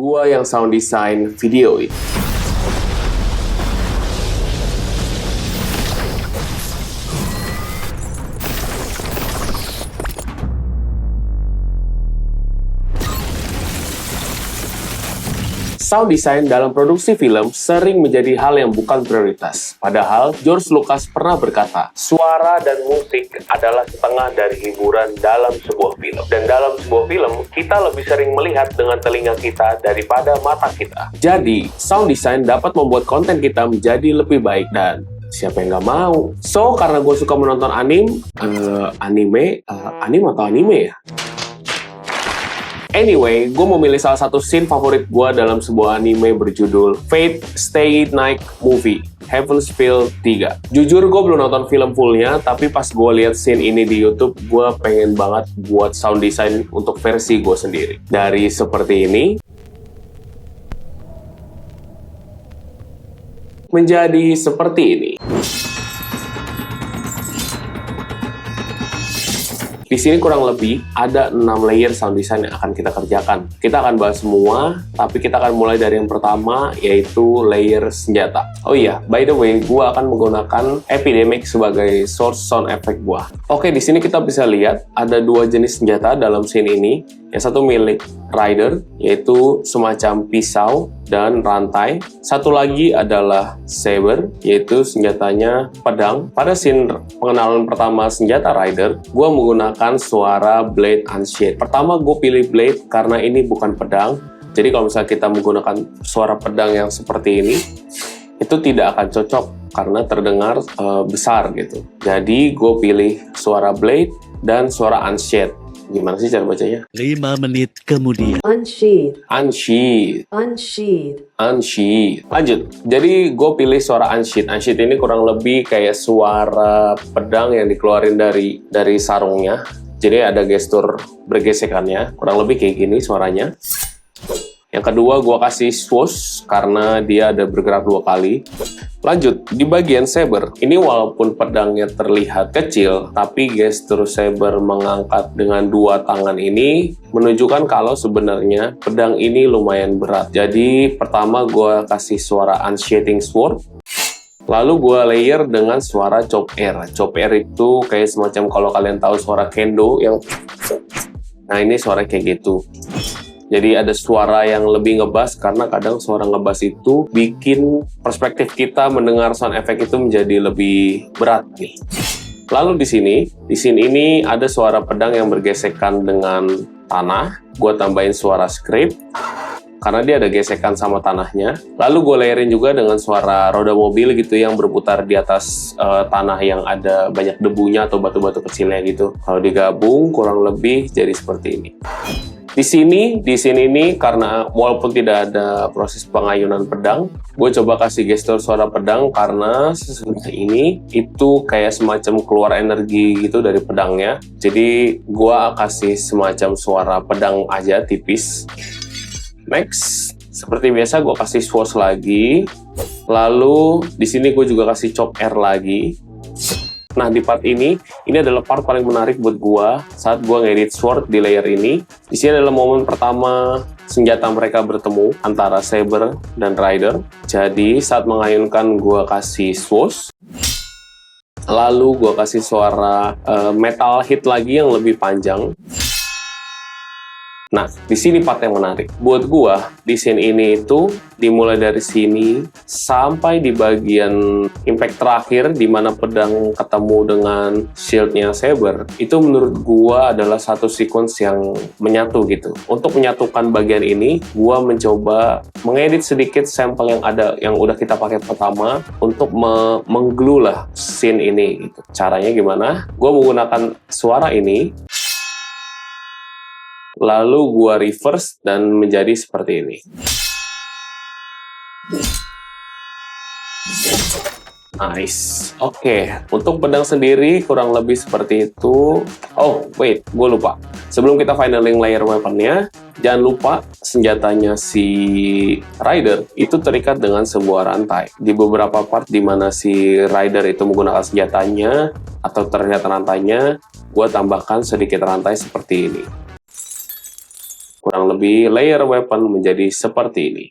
Gua yang sound design video ini. Sound design dalam produksi film sering menjadi hal yang bukan prioritas. Padahal, George Lucas pernah berkata, suara dan musik adalah setengah dari hiburan dalam sebuah film. Dan dalam sebuah film, kita lebih sering melihat dengan telinga kita daripada mata kita. Jadi, sound design dapat membuat konten kita menjadi lebih baik dan siapa yang nggak mau? So, karena gue suka menonton anime atau anime ya? Anyway, gue memilih salah satu scene favorit gue dalam sebuah anime berjudul Fate Stay Night Movie, Heaven's Feel 3. Jujur, gue belum nonton film fullnya, tapi pas gue lihat scene ini di YouTube, gue pengen banget buat sound design untuk versi gue sendiri. Dari seperti ini, menjadi seperti ini. Di sini kurang lebih ada 6 layer sound design yang akan kita kerjakan. Kita akan bahas semua, tapi kita akan mulai dari yang pertama, yaitu layer senjata. Oh iya, by the way, gua akan menggunakan Epidemic sebagai source sound effect gua. Oke, di sini kita bisa lihat ada 2 jenis senjata dalam scene ini. Yang satu milik Rider, yaitu semacam pisau dan rantai. Satu lagi adalah Saber, yaitu senjatanya pedang. Pada scene pengenalan pertama senjata Rider, gue menggunakan suara Blade Unsheathed. Pertama gue pilih Blade karena ini bukan pedang. Jadi kalau misalnya kita menggunakan suara pedang yang seperti ini, itu tidak akan cocok karena terdengar besar gitu. Jadi gue pilih suara Blade dan suara Unsheathed. Gimana sih cara bacanya? 5 menit kemudian. Unsheathed. Unsheathed. Unsheathed. Unsheathed. Lanjut. Jadi gue pilih suara unsheathed. Unsheathed ini kurang lebih kayak suara pedang yang dikeluarin dari sarungnya. Jadi ada gestur bergesekannya. Kurang lebih kayak gini suaranya. Yang kedua gue kasih swoosh karena dia ada bergerak 2 kali. Lanjut, di bagian saber, ini walaupun pedangnya terlihat kecil, tapi gestur saber mengangkat dengan 2 tangan ini menunjukkan kalau sebenarnya pedang ini lumayan berat. Jadi pertama gue kasih suara unsheathing sword, lalu gue layer dengan suara chop air. Chop air itu kayak semacam kalau kalian tahu suara kendo yang... Nah ini suara kayak gitu. Jadi ada suara yang lebih ngebas karena kadang suara ngebas itu bikin perspektif kita mendengar sound effect itu menjadi lebih berat gitu. Lalu di sini ini ada suara pedang yang bergesekan dengan tanah. Gue tambahin suara scrape karena dia ada gesekan sama tanahnya. Lalu gue layerin juga dengan suara roda mobil gitu yang berputar di atas tanah yang ada banyak debunya atau batu-batu kecilnya gitu. Kalau digabung kurang lebih jadi seperti ini. Di sini ini karena walaupun tidak ada proses pengayunan pedang, gue coba kasih gestur suara pedang karena sesudah ini itu kayak semacam keluar energi gitu dari pedangnya. Jadi gue kasih semacam suara pedang aja tipis. Next, seperti biasa gue kasih swoosh lagi. Lalu di sini gue juga kasih chop air lagi. Nah, di part ini adalah part paling menarik buat gua saat gua ngedit sword di layer ini. Di sini adalah momen pertama senjata mereka bertemu antara Saber dan Rider. Jadi, saat mengayunkan gua kasih swoosh. Lalu gua kasih suara metal hit lagi yang lebih panjang. Nah, di sini part yang menarik. Buat gua, di scene ini itu dimulai dari sini sampai di bagian impact terakhir di mana pedang ketemu dengan shieldnya Saber. Itu menurut gua adalah satu sequence yang menyatu gitu. Untuk menyatukan bagian ini, gua mencoba mengedit sedikit sampel yang ada yang udah kita pakai pertama untuk mengglue lah scene ini gitu. Caranya gimana? Gua menggunakan suara ini. Lalu gua reverse dan menjadi seperti ini. Nice. Oke, untuk pedang sendiri kurang lebih seperti itu. Oh, wait, gue lupa. Sebelum kita finaling layer weaponnya, jangan lupa senjatanya si Rider itu terikat dengan sebuah rantai. Di beberapa part di mana si Rider itu menggunakan senjatanya atau terlihat rantainya, gue tambahkan sedikit rantai seperti ini. Kurang lebih layer weapon menjadi seperti ini.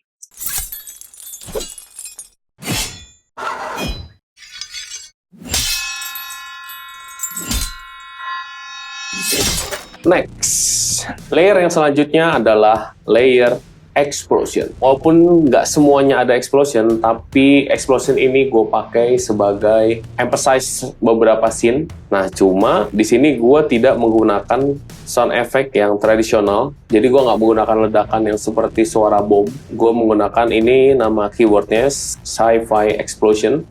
Next, layer yang selanjutnya adalah layer explosion. Walaupun nggak semuanya ada explosion, tapi explosion ini gue pakai sebagai emphasize beberapa scene. Nah, cuma di sini gue tidak menggunakan sound effect yang tradisional. Jadi gue nggak menggunakan ledakan yang seperti suara bom. Gue menggunakan ini, nama keywordnya sci-fi explosion.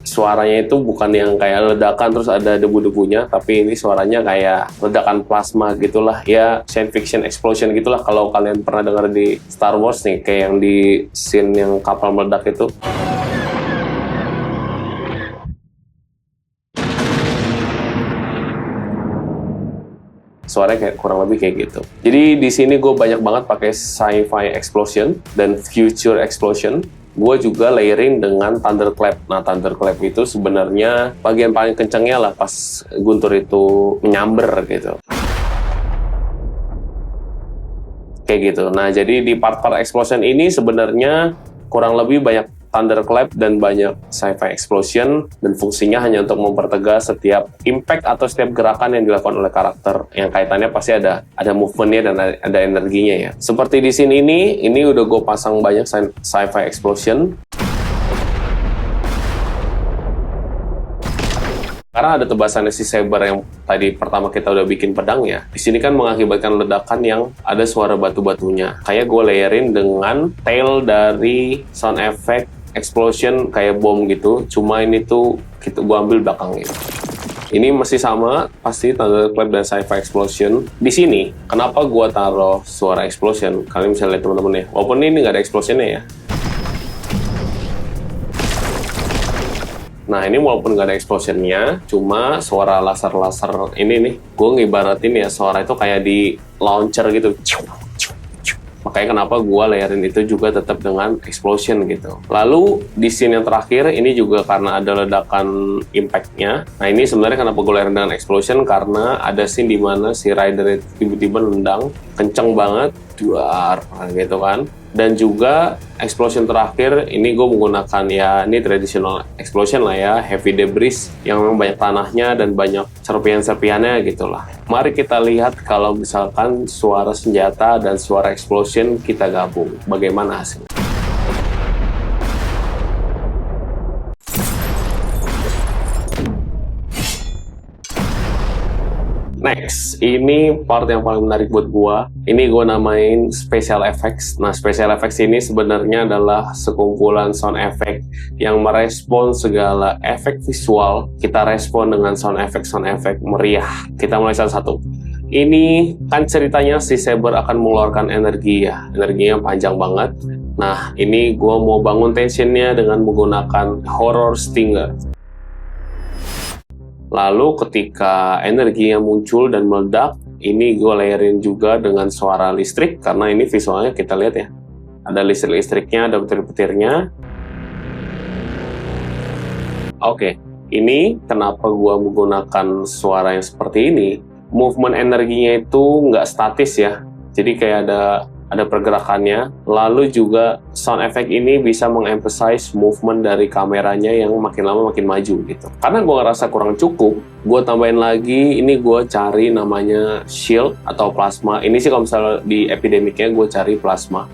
Suaranya itu bukan yang kayak ledakan terus ada debu-debunya, tapi ini suaranya kayak ledakan plasma gitulah, ya science fiction explosion gitulah. Kalau kalian pernah dengar di Star Wars nih, kayak yang di scene yang kapal meledak itu. Suaranya kayak kurang lebih kayak gitu. Jadi di sini gue banyak banget pakai sci-fi explosion dan future explosion. Gue juga layering dengan thunderclap. Nah, thunderclap itu sebenarnya bagian paling kencengnya lah pas Guntur itu menyamber gitu. Kayak gitu. Nah, jadi di part-part explosion ini sebenarnya kurang lebih banyak thunderclap dan banyak sci-fi explosion, dan fungsinya hanya untuk mempertegas setiap impact atau setiap gerakan yang dilakukan oleh karakter, yang kaitannya pasti ada movementnya dan ada energinya ya. Seperti di sini ini udah gue pasang banyak sci-fi explosion. Karena ada tebasannya si Saber yang tadi pertama kita udah bikin pedang ya. Di sini kan mengakibatkan ledakan yang ada suara batu-batunya. Kayak gue layerin dengan tail dari sound effect explosion kayak bom gitu. Cuma ini tuh gue ambil belakangnya. Ini masih sama, pasti thunderclap dan sci-fi explosion. Di sini, kenapa gue taruh suara explosion? Kalian bisa lihat teman-teman ya. Walaupun ini nggak ada explosionnya ya. Nah, ini walaupun nggak ada explosionnya, cuma suara laser-laser ini nih, gue ngibaratin ya suara itu kayak di launcher gitu. Makanya kenapa gue layerin itu juga tetap dengan explosion gitu. Lalu di scene yang terakhir, ini juga karena ada ledakan impact-nya. Nah, ini sebenarnya kenapa gue layerin dengan explosion, karena ada scene dimana si Rider itu tiba-tiba nendang, kenceng banget, duar gitu kan. Dan juga explosion terakhir ini gue menggunakan ya, ini traditional explosion lah ya, heavy debris yang memang banyak tanahnya dan banyak serpihan-serpihannya gitulah. Mari kita lihat kalau misalkan suara senjata dan suara explosion kita gabung, bagaimana hasilnya. Next, ini part yang paling menarik buat gua. Ini gua namain special effects. Nah, special effects ini sebenarnya adalah sekumpulan sound effect yang merespon segala efek visual. Kita respon dengan sound effect meriah. Kita mulai satu-satu. Ini kan ceritanya si Saber akan mengeluarkan energi ya. Energinya panjang banget. Nah, ini gua mau bangun tensionnya dengan menggunakan horror stinger. Lalu ketika energinya muncul dan meledak, ini gue layerin juga dengan suara listrik, karena ini visualnya kita lihat ya. Ada listrik-listriknya, ada petir-petirnya. Oke, ini kenapa gue menggunakan suara yang seperti ini. Movement energinya itu nggak statis ya. Jadi kayak ada pergerakannya. Lalu juga sound effect ini bisa mengemphasize movement dari kameranya yang makin lama makin maju gitu. Karena gue ngerasa kurang cukup, gue tambahin lagi, ini gue cari namanya shield atau plasma. Ini sih kalau misalnya di epidemiknya gue cari plasma.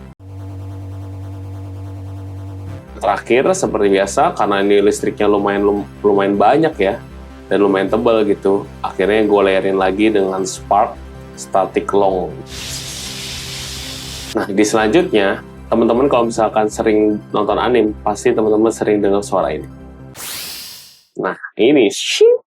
Terakhir, seperti biasa, karena ini listriknya lumayan banyak ya, dan lumayan tebal gitu, akhirnya gue layerin lagi dengan spark static long. Nah, di selanjutnya, teman-teman kalau misalkan sering nonton anime, pasti teman-teman sering dengar suara ini. Nah, ini shing.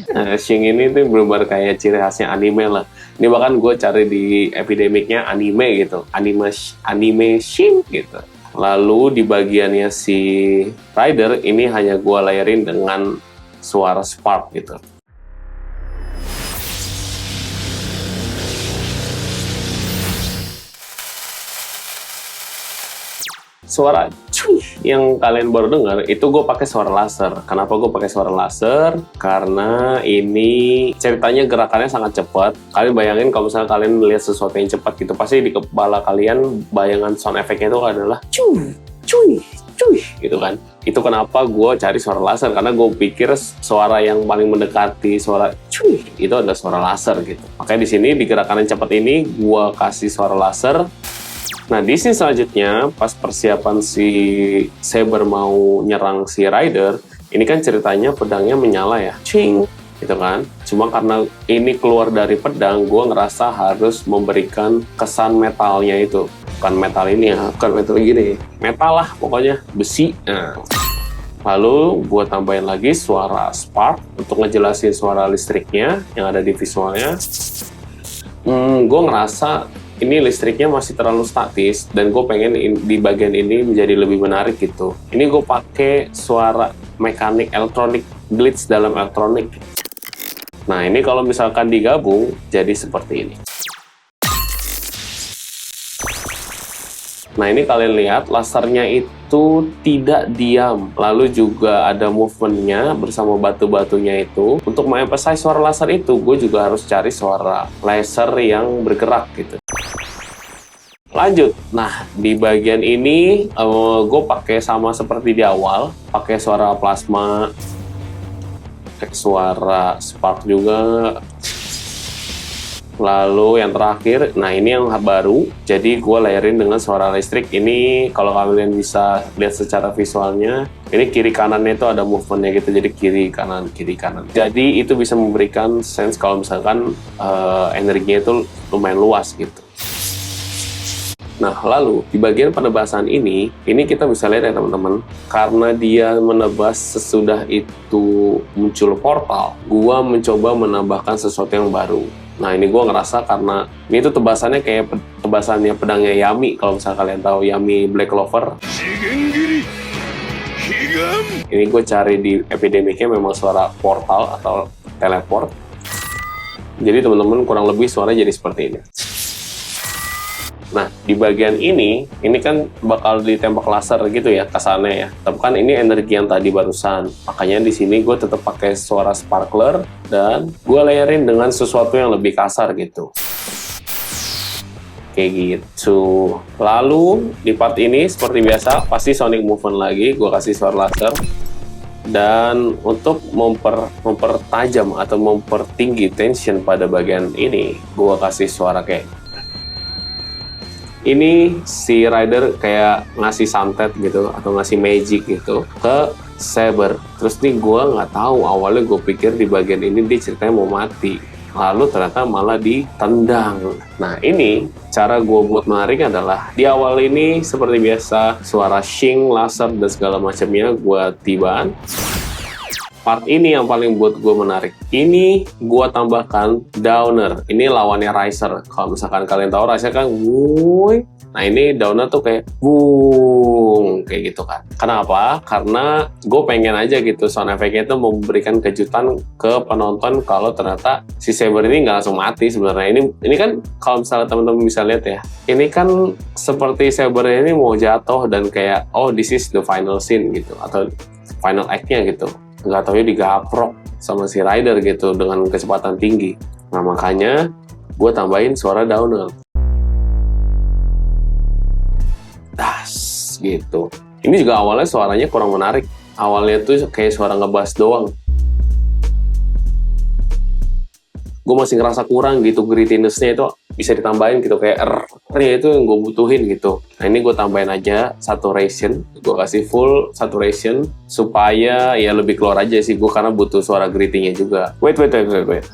Nah, shing ini tuh benar-benar kayak ciri khasnya anime lah. Ini bahkan gue cari di epidemiknya anime gitu. Anime shing gitu. Lalu di bagiannya si Rider, ini hanya gue layerin dengan suara spark gitu. suara cuy yang kalian baru dengar itu gue pakai suara laser. Kenapa gue pakai suara laser? Karena ini ceritanya gerakannya sangat cepat. Kalian bayangin kalau misalnya kalian melihat sesuatu yang cepat gitu, pasti di kepala kalian bayangan sound effect-nya itu adalah cuy, cuy, cuy gitu kan. Itu kenapa gue cari suara laser, karena gue pikir suara yang paling mendekati suara cuy itu adalah suara laser gitu. Makanya di sini di gerakan yang cepat ini gue kasih suara laser. Nah, di scene selanjutnya, pas persiapan si Saber mau nyerang si Rider, ini kan ceritanya pedangnya menyala ya, cing, gitu kan. Cuma karena ini keluar dari pedang, gue ngerasa harus memberikan kesan metalnya itu. Bukan metal ini ya, bukan metal gini, metal lah pokoknya, besi. Nah. Lalu gue tambahin lagi suara spark untuk ngejelasin suara listriknya yang ada di visualnya. Gue ngerasa ini listriknya masih terlalu statis dan gue pengen di bagian ini menjadi lebih menarik gitu. Ini gue pakai suara mekanik elektronik, glitch dalam elektronik. Nah, ini kalau misalkan digabung jadi seperti ini. Nah, ini kalian lihat lasernya itu tidak diam. Lalu juga ada movementnya bersama batu-batunya itu. Untuk mengemphasize suara laser itu, gue juga harus cari suara laser yang bergerak gitu. Lanjut, nah di bagian ini gue pakai sama seperti di awal, pakai suara plasma, pakai suara spark juga. Lalu yang terakhir, nah ini yang baru, jadi gue layerin dengan suara listrik. Ini kalau kalian bisa lihat secara visualnya, ini kiri kanannya itu ada movementnya gitu, jadi kiri kanan kiri kanan. Jadi itu bisa memberikan sense kalau misalkan energinya itu lumayan luas gitu. Nah, lalu di bagian penebasan ini kita bisa lihat ya teman-teman, karena dia menebas sesudah itu muncul portal, gua mencoba menambahkan sesuatu yang baru. Nah, ini gua ngerasa karena ini tuh tebasannya kayak tebasannya pedangnya Yami, kalau misalnya kalian tahu Yami Black Clover. Ini gue cari di Epidemic-nya memang suara portal atau teleport. Jadi teman-teman kurang lebih suaranya jadi seperti ini. Nah, di bagian ini kan bakal ditembak laser gitu ya, kesannya ya. Tapi kan ini energi yang tadi barusan. Makanya di sini gue tetap pakai suara sparkler dan gue layerin dengan sesuatu yang lebih kasar gitu. Kayak gitu. Lalu di part ini seperti biasa pasti sonic movement lagi, gue kasih suara laser. Dan untuk mempertajam atau mempertinggi tension pada bagian ini, gue kasih suara kayak ini si Rider kayak ngasih santet gitu atau ngasih magic gitu ke Saber. Terus nih gue nggak tahu, awalnya gue pikir di bagian ini dia ceritanya mau mati, lalu ternyata malah ditendang. Nah, ini cara gue buat menarik adalah di awal ini seperti biasa suara shing, laser dan segala macamnya gue tibaan. Part ini yang paling buat gue menarik. Ini gue tambahkan Downer. Ini lawannya Riser. Kalau misalkan kalian tahu Riser kan wuih. Nah, ini Downer tuh kayak boom, kayak gitu kan. Kenapa? Karena gue pengen aja gitu sound effect-nya itu memberikan kejutan ke penonton kalau ternyata si Saber ini nggak langsung mati sebenarnya. Ini kan kalau misalnya teman-teman bisa lihat ya. Ini kan seperti Saber ini mau jatuh dan kayak oh this is the final scene gitu atau final act-nya gitu. Nggak taunya digaprok sama si Rider gitu dengan kecepatan tinggi. Nah, makanya gue tambahin suara Downer. Das gitu. Ini juga awalnya suaranya kurang menarik. Awalnya tuh kayak suara ngebass doang. Gue masih ngerasa kurang gitu, grittiness-nya itu bisa ditambahin gitu, kayak R-nya itu yang gue butuhin gitu. Nah, ini gue tambahin aja saturation, gue kasih full saturation supaya ya lebih keluar aja sih gue, karena butuh suara gritty-nya juga. Wait.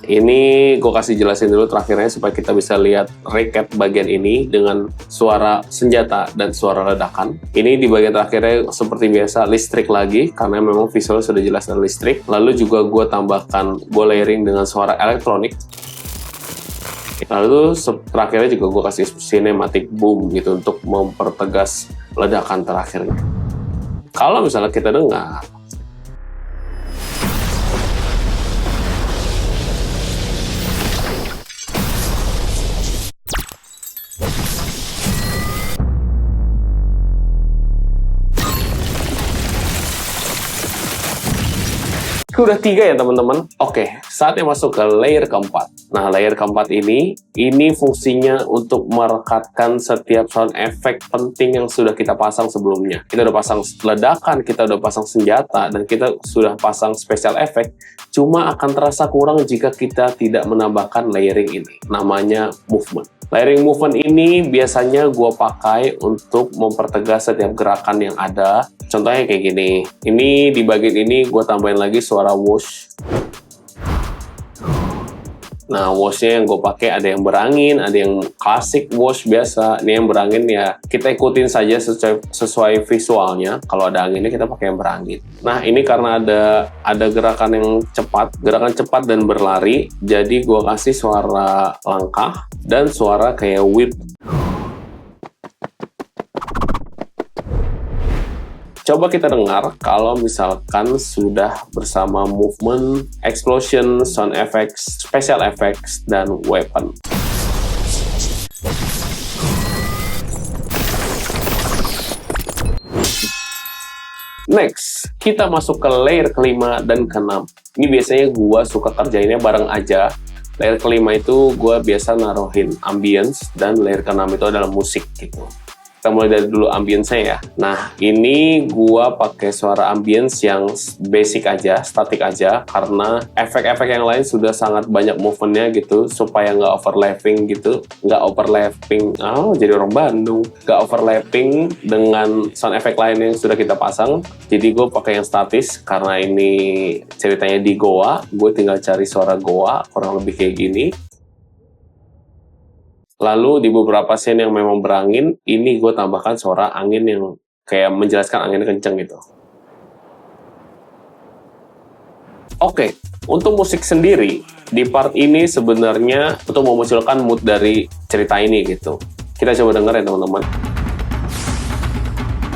Ini gue kasih jelasin dulu terakhirnya supaya kita bisa lihat recap bagian ini dengan suara senjata dan suara ledakan. Ini di bagian terakhirnya seperti biasa listrik lagi, karena memang visual sudah jelas dan listrik. Lalu juga gue tambahkan, gue layering dengan suara elektronik. Lalu terakhirnya juga gue kasih cinematic boom gitu untuk mempertegas ledakan terakhirnya. Kalau misalnya kita dengar Udah 3 ya teman-teman. Oke, saatnya masuk ke layer keempat. Nah, layer keempat ini fungsinya untuk merekatkan setiap sound effect penting yang sudah kita pasang sebelumnya. Kita udah pasang ledakan, kita udah pasang senjata, dan kita sudah pasang special effect. Cuma akan terasa kurang jika kita tidak menambahkan layering ini. Namanya movement. Layering movement ini biasanya gue pakai untuk mempertegas setiap gerakan yang ada. Contohnya kayak gini. Ini di bagian ini gue tambahin lagi suara whoosh. Nah, whoosh-nya yang gue pakai ada yang berangin, ada yang klasik whoosh biasa. Ini yang berangin ya kita ikutin saja sesuai visualnya. Kalau ada anginnya kita pakai yang berangin. Nah, ini karena ada gerakan yang cepat dan berlari. Jadi gue kasih suara langkah dan suara kayak whip. Coba kita dengar kalau misalkan sudah bersama movement, explosion, sound effects, special effects, dan weapon. Next, kita masuk ke layer kelima dan keenam. Ini biasanya gua suka kerjainnya bareng aja. Layer kelima itu gua biasa naruhin ambience, dan layer keenam itu adalah musik gitu. Kita mulai dari dulu ambience-nya ya. Nah, ini gua pakai suara ambience yang basic aja, static aja, karena efek-efek yang lain sudah sangat banyak movement-nya gitu, supaya nggak overlapping gitu, jadi orang Bandung, nggak overlapping dengan sound effect lain yang sudah kita pasang. Jadi gue pakai yang statis, karena ini ceritanya di goa, gue tinggal cari suara goa, kurang lebih kayak gini. Lalu di beberapa scene yang memang berangin, ini gue tambahkan suara angin yang kayak menjelaskan angin kenceng gitu. Oke, untuk musik sendiri, di part ini sebenarnya untuk memunculkan mood dari cerita ini gitu. Kita coba denger ya teman-teman.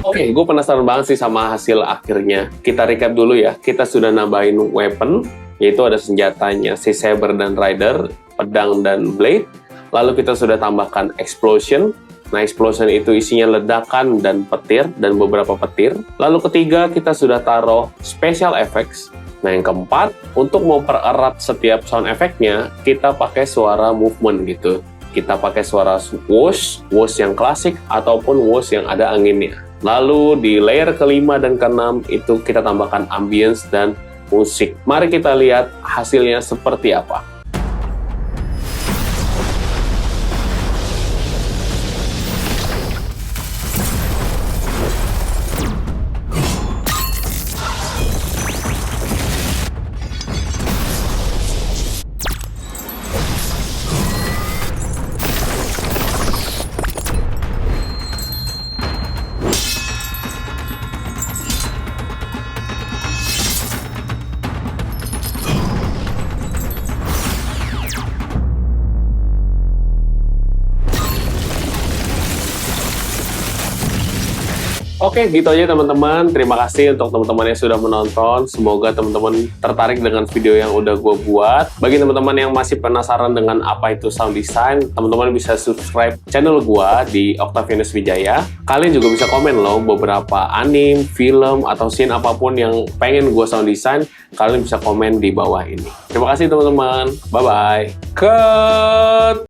Oke, gue penasaran banget sih sama hasil akhirnya. Kita recap dulu ya, kita sudah nambahin weapon, yaitu ada senjatanya si Saber dan Rider, pedang dan blade. Lalu kita sudah tambahkan explosion. Nah, explosion itu isinya ledakan dan petir, dan beberapa petir. Lalu ketiga, kita sudah taruh special effects. Nah, yang keempat, untuk mempererat setiap sound effect-nya, kita pakai suara movement gitu. Kita pakai suara whoosh yang klasik, ataupun whoosh yang ada anginnya. Lalu di layer kelima dan keenam, itu kita tambahkan ambience dan musik. Mari kita lihat hasilnya seperti apa. Oke, gitu aja teman-teman. Terima kasih untuk teman-teman yang sudah menonton. Semoga teman-teman tertarik dengan video yang udah gue buat. Bagi teman-teman yang masih penasaran dengan apa itu sound design, teman-teman bisa subscribe channel gue di Octavianus Wijaya. Kalian juga bisa komen loh beberapa anime, film, atau scene apapun yang pengen gue sound design. Kalian bisa komen di bawah ini. Terima kasih teman-teman. Bye-bye. Cut!